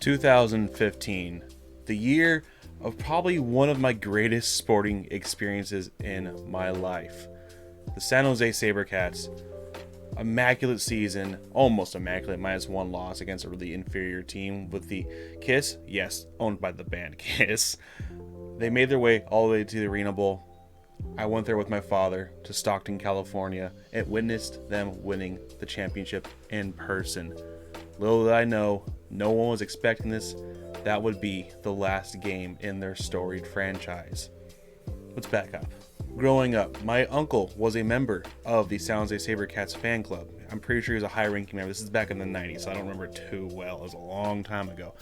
2015, the year of probably one of my greatest sporting experiences in my life. The San Jose Sabercats, immaculate season, almost immaculate, -1 loss against a really inferior team with the Kiss, yes, owned by the band Kiss. They made their way all the way to the Arena Bowl. I went there with my father to Stockton, California, and witnessed them winning the championship in person. Little did I know, no one was expecting this. That would be the last game in their storied franchise. Let's back up. Growing up, my uncle was a member of the San Jose Sabercats fan club. I'm pretty sure he was a high-ranking member. This is back in the 90s, so I don't remember it too well. It was a long time ago.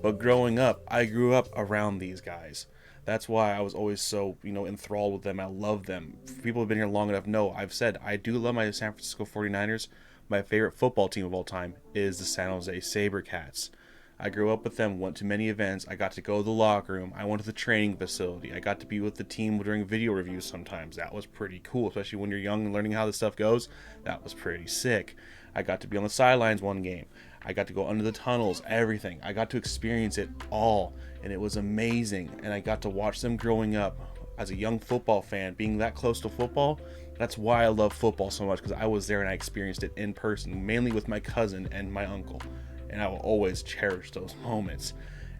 But growing up, I grew up around these guys. That's why I was always so, enthralled with them. I love them. People who have been here long enough know I've said I do love my San Francisco 49ers. My favorite football team of all time is the San Jose Sabercats. I grew up with them, went to many events. I got to go to the locker room. I went to the training facility. I got to be with the team during video reviews sometimes. That was pretty cool, especially when you're young and learning how this stuff goes. That was pretty sick. I got to be on the sidelines one game. I got to go under the tunnels, everything. I got to experience it all, and it was amazing. And I got to watch them growing up as a young football fan, being that close to football. That's why I love football so much, because I was there and I experienced it in person, mainly with my cousin and my uncle. And I will always cherish those moments.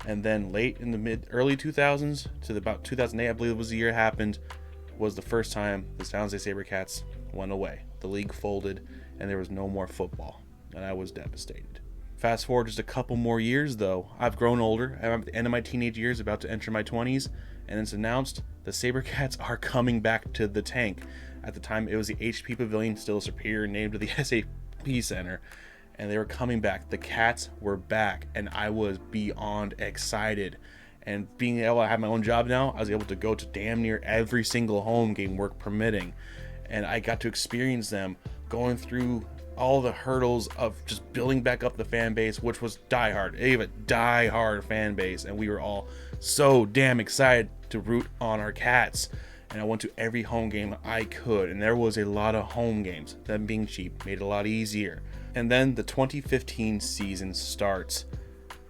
And then late in the early 2000s to about 2008, I believe was the year it happened, was the first time the San Jose Sabercats went away. The league folded and there was no more football, and I was devastated. Fast forward just a couple more years though, I've grown older. I'm at the end of my teenage years, about to enter my 20s, and it's announced the Sabercats are coming back to the tank. At the time, it was the HP Pavilion, still a superior name to the SAP Center. And they were coming back. The Cats were back, and I was beyond excited. And being able to have my own job now, I was able to go to damn near every single home game, work permitting. And I got to experience them going through all the hurdles of just building back up the fan base, which was diehard. They have a diehard fan base, and we were all so damn excited to root on our Cats. And I went to every home game I could, and there was a lot of home games. Them being cheap made it a lot easier. And then the 2015 season starts.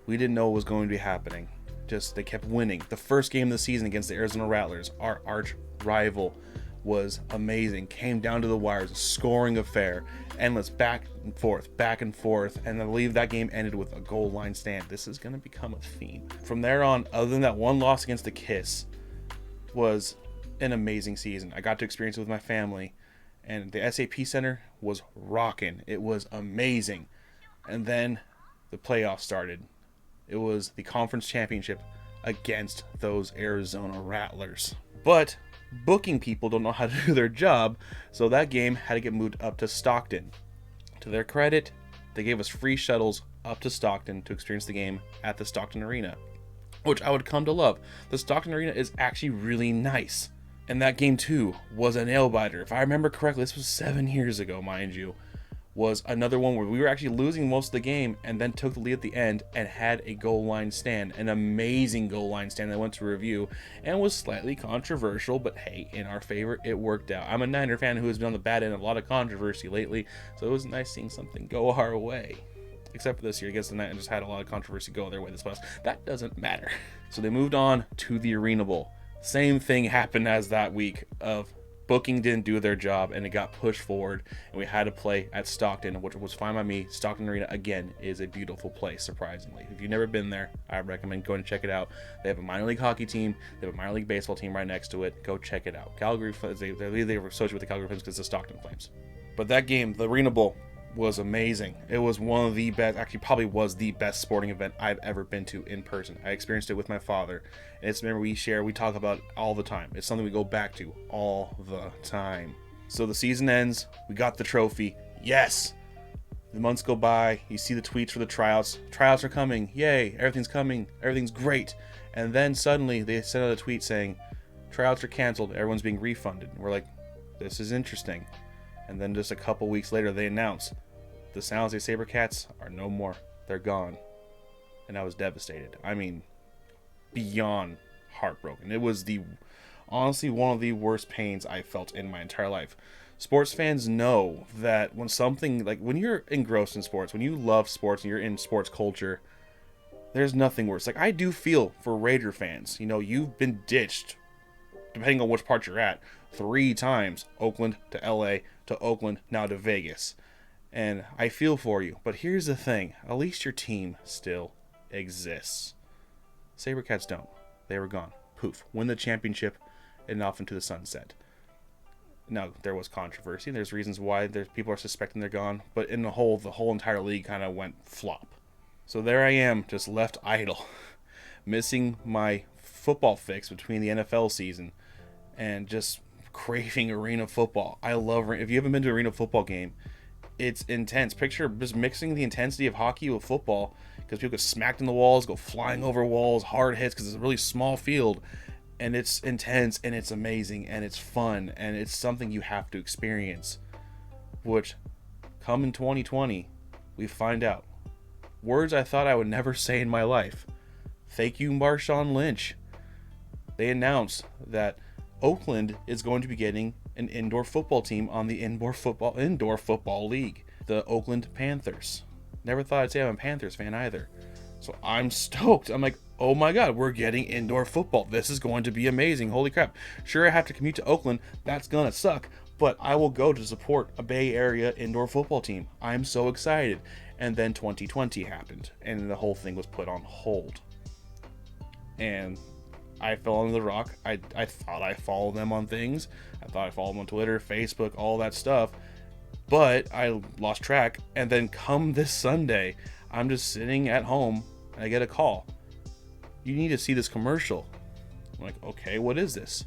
We didn't know what was going to be happening. Just they kept winning. The first game of the season against the Arizona Rattlers, our arch rival, was amazing. Came down to the wires, a scoring affair, endless back and forth, and I believe that game ended with a goal line stand. This is going to become a theme. From there on, other than that one loss against the Kiss, was an amazing season. I got to experience it with my family, and the SAP Center was rocking. It was amazing. And then the playoffs started. It was the conference championship against those Arizona Rattlers. But booking people don't know how to do their job, so that game had to get moved up to Stockton. To their credit, they gave us free shuttles up to Stockton to experience the game at the Stockton Arena, which I would come to love. The Stockton Arena is actually really nice. And that game too was a nail biter. If I remember correctly, this was 7 years ago, mind you, was another one where we were actually losing most of the game and then took the lead at the end and had a goal line stand, an amazing goal line stand that went to review and was slightly controversial, but hey, in our favor, it worked out. I'm a Niner fan who has been on the bad end of a lot of controversy lately, so it was nice seeing something go our way. Except for this year, I guess the Niners just had a lot of controversy go their way this past. That doesn't matter. So they moved on to the Arena Bowl. Same thing happened as that week of booking didn't do their job and it got pushed forward and we had to play at Stockton, which was fine by me. Stockton Arena, again, is a beautiful place, surprisingly. If you've never been there, I recommend going to check it out. They have a minor league hockey team. They have a minor league baseball team right next to it. Go check it out. Calgary, they were associated with the Calgary Flames because it's the Stockton Flames. But that game, the Arena Bowl, was amazing. It was one of the best, actually probably was the best sporting event I've ever been to in person. I experienced it with my father, and it's a memory we talk about all the time. It's something we go back to all the time. So the season ends, we got the trophy, yes! The months go by, you see the tweets for the tryouts. Tryouts are coming, yay, everything's coming, everything's great. And then suddenly they send out a tweet saying, tryouts are canceled, everyone's being refunded. And we're like, this is interesting. And then just a couple weeks later, they announce the San Jose Sabercats are no more. They're gone. And I was devastated. I mean, beyond heartbroken. It was honestly one of the worst pains I felt in my entire life. Sports fans know that when something, like when you're engrossed in sports, when you love sports and you're in sports culture, There's nothing worse. Like, I do feel for Raider fans. You know, you've been ditched, depending on which part you're at, 3 times. Oakland to LA to Oakland, now to Vegas. And I feel for you. But here's the thing. At least your team still exists. Sabercats don't. They were gone. Poof. Win the championship and off into the sunset. Now, there was controversy. There's reasons why people are suspecting they're gone. But in the whole entire league kind of went flop. So there I am, just left idle. Missing my football fix between the NFL season. And just craving arena football. I love, if you haven't been to an arena football game, it's intense. Picture just mixing the intensity of hockey with football, because people get smacked in the walls, go flying over walls, hard hits, because it's a really small field, and it's intense, and it's amazing, and it's fun, and it's something you have to experience, which, come in 2020, we find out. Words I thought I would never say in my life. Thank you, Marshawn Lynch. They announced that Oakland is going to be getting an indoor football team on the indoor football league, the Oakland Panthers. Never thought I'd say I'm a Panthers fan either. So I'm stoked. I'm like, oh my god, we're getting indoor football. This is going to be amazing. Holy crap. Sure, I have to commute to Oakland. That's gonna suck. But I will go to support a Bay Area indoor football team. I'm so excited. And then 2020 happened, and the whole thing was put on hold. And I fell under the rock. I thought I followed them on things. I thought I followed them on Twitter, Facebook, all that stuff. But I lost track. And then come this Sunday, I'm just sitting at home and I get a call. You need to see this commercial. I'm like, okay, what is this?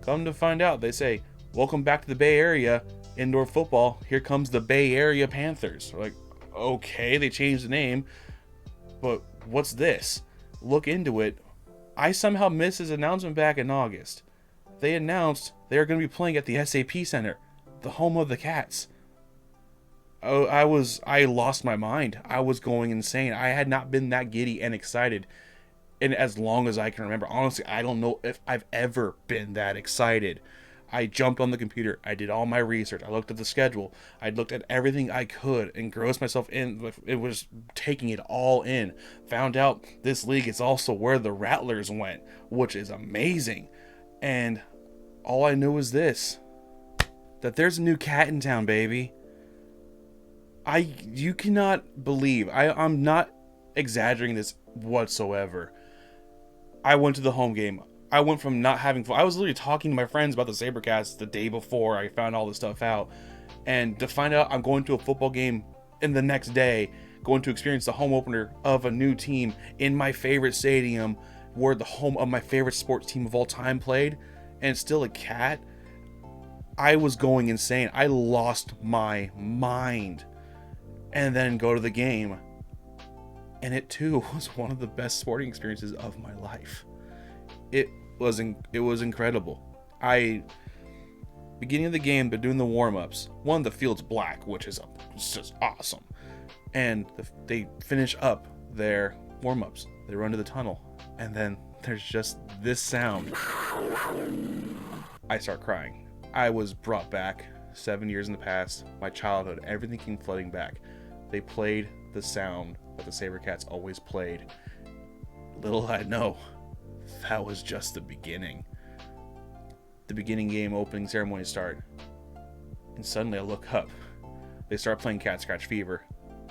Come to find out, they say, welcome back to the Bay Area indoor football. Here comes the Bay Area Panthers. We're like, okay, they changed the name. But what's this? Look into it. I somehow missed his announcement back in August. They announced they are going to be playing at the SAP Center, the home of the Cats. Oh, I lost my mind. I was going insane. I had not been that giddy and excited in as long as I can remember. Honestly, I don't know if I've ever been that excited. I jumped on the computer. I did all my research. I looked at the schedule. I looked at everything I could, engrossed myself in. It was taking it all in. Found out this league is also where the Rattlers went, which is amazing. And all I knew was this, that there's a new cat in town, baby. You cannot believe, I'm not exaggerating this whatsoever. I went to the home game. I went from not having fun. I was literally talking to my friends about the Sabercats the day before I found all this stuff out. And to find out I'm going to a football game in the next day, going to experience the home opener of a new team in my favorite stadium, where the home of my favorite sports team of all time played, and it's still a cat. I was going insane. I lost my mind. And then go to the game. And it too was one of the best sporting experiences of my life. It was incredible. Beginning of the game, they're doing the warm-ups. One, the field's black, which is just awesome. And they finish up their warm-ups. They run to the tunnel. And then there's just this sound. I start crying. I was brought back 7 years in the past. My childhood. Everything came flooding back. They played the sound that the Sabercats always played. Little I know, that was just the beginning. The beginning game opening ceremony start. And suddenly I look up. They start playing Cat Scratch Fever,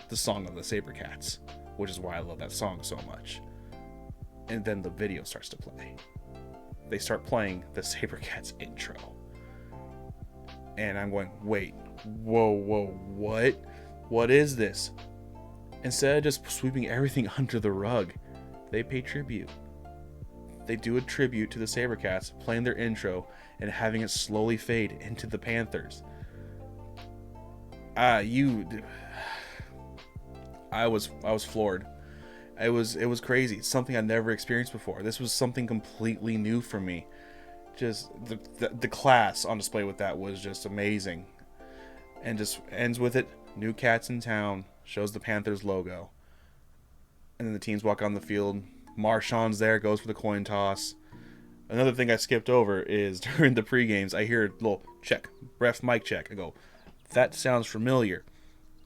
the song of the Sabercats, which is why I love that song so much. And then the video starts to play. They start playing the Sabercats intro. And I'm going, wait, whoa, what? What is this? Instead of just sweeping everything under the rug, they pay tribute. They do a tribute to the Sabercats, playing their intro and having it slowly fade into the Panthers. I was floored. It was crazy. It's something I never experienced before. This was something completely new for me. Just the class on display with that was just amazing. And just ends with it. New cats in town. Shows the Panthers logo. And then the teams walk on the field. Marshawn's there, goes for the coin toss. Another thing I skipped over is during the pre-games, I hear a little check. Ref mic check. I go, that sounds familiar.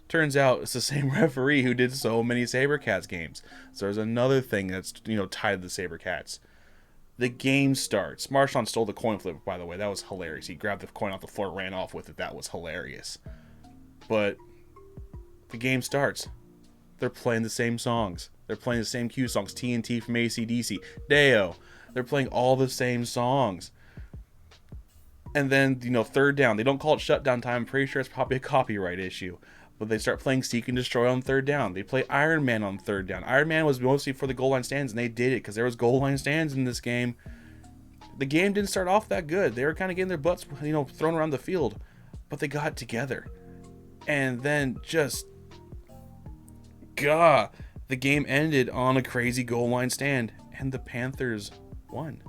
Turns out it's the same referee who did so many Sabercats games. So there's another thing that's, tied to the Sabercats. The game starts. Marshawn stole the coin flip, by the way. That was hilarious. He grabbed the coin off the floor, ran off with it. That was hilarious. But the game starts. They're playing the same songs. They're playing the same cue songs. TNT from AC/DC. Deo. They're playing all the same songs. And then, third down. They don't call it shutdown time. I'm pretty sure it's probably a copyright issue. But they start playing Seek and Destroy on third down. They play Iron Man on third down. Iron Man was mostly for the goal line stands, and they did it because there was goal line stands in this game. The game didn't start off that good. They were kind of getting their butts, thrown around the field. But they got together. And then the game ended on a crazy goal line stand, and the Panthers won.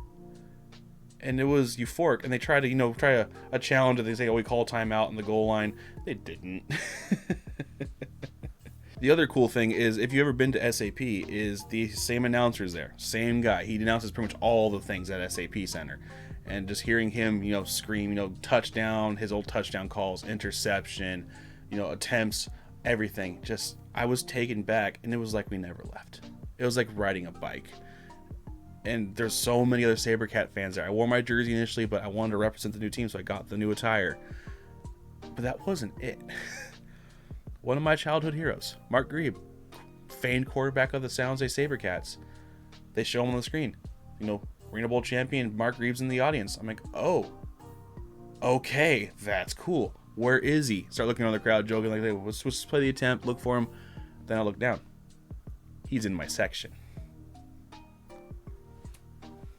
And it was euphoric, and they tried to, try a challenge, and they say, we call timeout on the goal line. They didn't. The other cool thing is, if you've ever been to SAP, is the same announcer's there. Same guy. He announces pretty much all the things at SAP Center. And just hearing him, scream, touchdown, his old touchdown calls, interception, attempts, everything. I was taken back, and it was like we never left. It was like riding a bike. And there's so many other Sabercat fans there. I wore my jersey initially, but I wanted to represent the new team, so I got the new attire. But that wasn't it. One of my childhood heroes, Mark Grebe, famed quarterback of the San Jose Sabercats. They show him on the screen. Arena Bowl champion Mark Grebe's in the audience. I'm like, oh, okay, that's cool. Where is he? Start looking around the crowd, joking like, hey, let's play the attempt, look for him. Then I look down. He's in my section.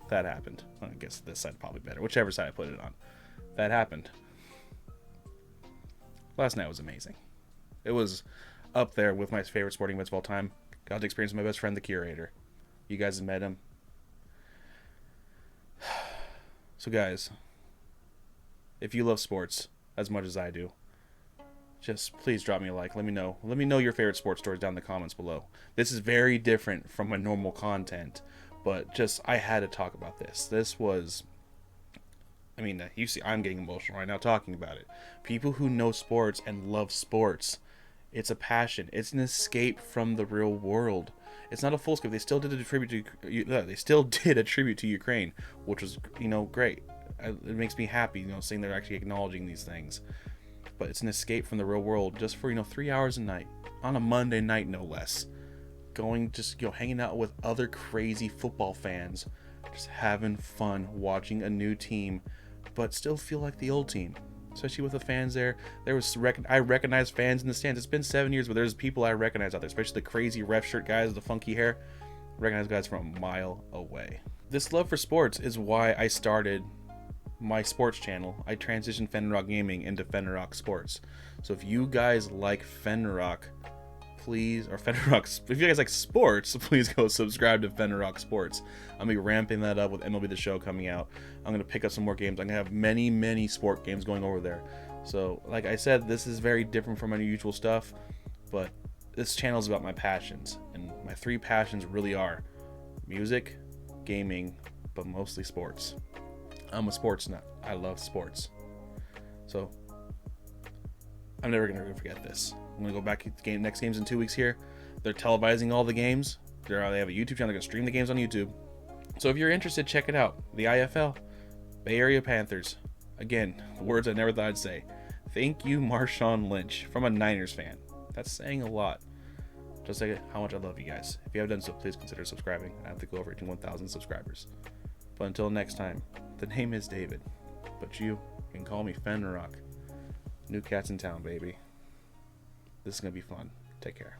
That happened. I guess this side probably better. Whichever side I put it on. That happened. Last night was amazing. It was up there with my favorite sporting events of all time. Got to experience with my best friend, the Curator. You guys have met him. So guys, if you love sports as much as I do, just please drop me a like. Let me know. Let me know your favorite sports stories down in the comments below. This is very different from my normal content. But I had to talk about this. This was, you see, I'm getting emotional right now talking about it. People who know sports and love sports, it's a passion. It's an escape from the real world. It's not a full escape. They still did a tribute to Ukraine, which was, great. It makes me happy, seeing they're actually acknowledging these things. But it's an escape from the real world just for, 3 hours a night, on a Monday night, no less. Going, hanging out with other crazy football fans, just having fun, watching a new team, but still feel like the old team. Especially with the fans there. I recognize fans in the stands. It's been 7 years, but there's people I recognize out there, especially the crazy ref shirt guys with the funky hair. I recognize guys from a mile away. This love for sports is why I started my sports channel. I transitioned Fenrirock Gaming into Fenrirock Sports. So if you guys like Fenrirock, please, or Fenrirock, if you guys like sports, please go subscribe to Fenrirock Sports. I'm gonna be ramping that up with MLB The Show coming out. I'm gonna pick up some more games. I'm gonna have many sport games going over there. So like I said, this is very different from my usual stuff, but this channel is about my passions, and my 3 passions really are music, gaming, but mostly sports. I'm a sports nut. I love sports. So I'm never gonna forget this. I'm going to go back to the next game's in 2 weeks here. They're televising all the games. They have a YouTube channel. They're going to stream the games on YouTube. So if you're interested, check it out. The IFL, Bay Area Panthers. Again, words I never thought I'd say. Thank you, Marshawn Lynch, from a Niners fan. That's saying a lot. Just like how much I love you guys. If you haven't done so, please consider subscribing. I have to go over to 1,000 subscribers. But until next time, the name is David. But you can call me Fenrirock. New cats in town, baby. This is going to be fun. Take care.